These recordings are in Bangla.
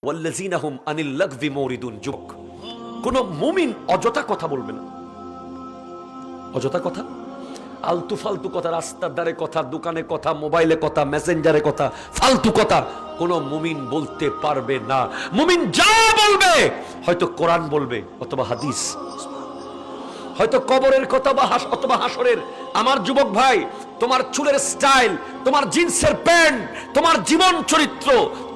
ওয়াল্লাযীনা হুম আনিল লাগযি মুরিদুন। যুবক, কোন মুমিন অযথা কথা বলবে না। অযথা কথা, আলতু ফালতু কথা, রাস্তার ধারে কথা, দোকানে কথা, মোবাইলে কথা, মেসেঞ্জারে কথা, ফালতু কথা কোন মুমিন বলতে পারবে না। মুমিন যা বলবে হয়তো কোরআন বলবে অথবা হাদিস, হয়তো কবরের কথা বা অথবা হাসরের। আমার যুবক ভাই, তোমার চুলের স্টাইল, তোমার জিন্সের প্যান্ট, তোমার জীবন চরিত্র,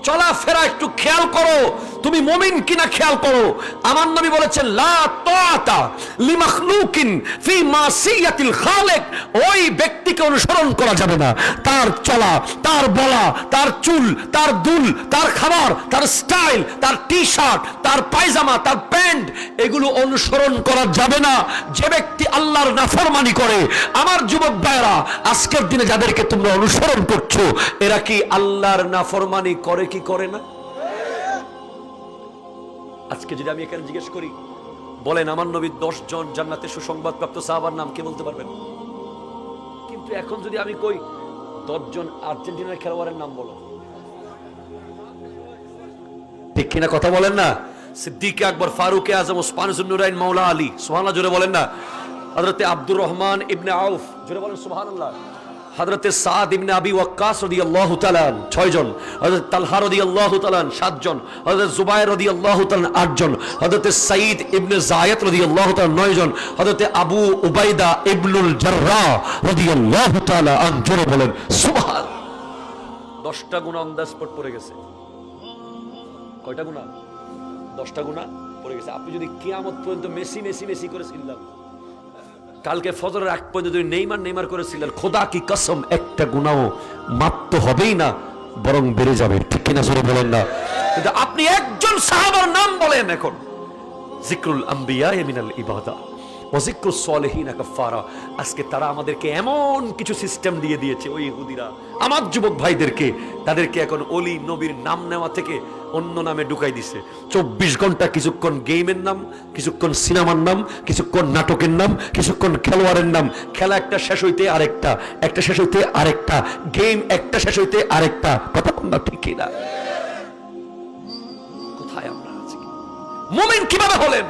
চলাফেরা একটু খেয়াল করো, তুমি মুমিন কিনা খেয়াল করো। আমার নবী বলেছেন, লা তাআতা লিমাখলুকিন ফি মাসিয়াতিল খালিক। ওই ব্যক্তিকে অনুসরণ করা যাবে না। তার চলা, তার বলা, তার চুল, তার দুল, তার খাবার, তার স্টাইল, তার টি শার্ট, তার পায়জামা, তার প্যান্ট, এগুলো অনুসরণ করা যাবে না যে ব্যক্তি আল্লাহর নাফরমানি করে। আমার যুবক ভাইরা, আজকের দিনে যাদেরকে তোমরা অনুসরণ করছো, এরা কি আল্লাহর নাফরমানি করে কি করে না? আজকে যদি আমি এখানে জিজ্ঞেস করি, বলেন আমার নবী 10 জন জান্নাতে সুসংবাদপ্রাপ্ত সাহাবার নাম কে বলতে পারবেন? কিন্তু এখন যদি আমি কই 10 জন আর্জেন্টিনার খেলোয়াড়ের নাম বলো, ঠিক কিনা কথা বলেন না? সিদ্দিক আকবর, ফারুক আজম, ওসমান জুন্নুরাইন, মাওলা আলী, সুবহানাল্লাহ জোরে বলেন না? হযরতে আব্দুর রহমান ইবনে আউফ, জোরে বলেন সুবহানাল্লাহ। হযরতে সাদ ইবনে আবি ওয়াক্কাস রাদিয়াল্লাহু তাআলা 6 জন, হযরত তালহা রাদিয়াল্লাহু তাআলা 7 জন, হযরত জুবায়ের রাদিয়াল্লাহু তাআলা 8 জন, হযরতে সাঈদ ইবনে যায়েদ রাদিয়াল্লাহু তাআলা 9 জন, হযরতে আবু উবাইদা ইবনুল জাররাহ রাদিয়াল্লাহু তাআলা আন, জোরে বলেন সুবহান। 10টা গুনাহ অন দ্য স্পট পড়ে গেছে। কয়টা গুনাহ? 10টা গুনাহ পড়ে গেছে। আপনি যদি কিয়ামত পর্যন্ত মেসি মেসি মেসি করে চিল্লান, কালকে ফজরের আগ পর্যন্ত যদি নেইমার নেইমার করেছিলেন, খোদা কি কসম একটা গুনাহ মাপ তো হবেই না, বরং বেড়ে যাবে। ঠিক কিনা জোরে বলেন না? কিন্তু আপনি একজন সাহাবার নাম বলেন এখন, যিকরুল আম্বিয়া মিনাল ইবাদা ওয়া যিকরুস সালিহিন কাফারা। আজকে তারা আমাদেরকে এমন কিছু সিস্টেম দিয়ে দিয়েছে, ওই ইহুদিরা আমার যুবক ভাইদেরকে, তাদেরকে এখন অলি নবীর নাম নেওয়া থেকে অন্য নামে ঢুকাই দিছে। 24 ঘন্টা কিছুক্ষণ গেমের নাম, কিছুক্ষণ সিনেমার নাম, কিছুক্ষণ নাটকের নাম, কিছুক্ষণ খেলোয়াড়ের নাম। খেলা একটা শেষ হইতে আরেকটা, একটা শেষ হইতে আরেকটা, গেম একটা শেষ হইতে আরেকটা। কথা না ঠিক কিনা? কোথায় আমরা আছি? মুমিন কিভাবে হলেন?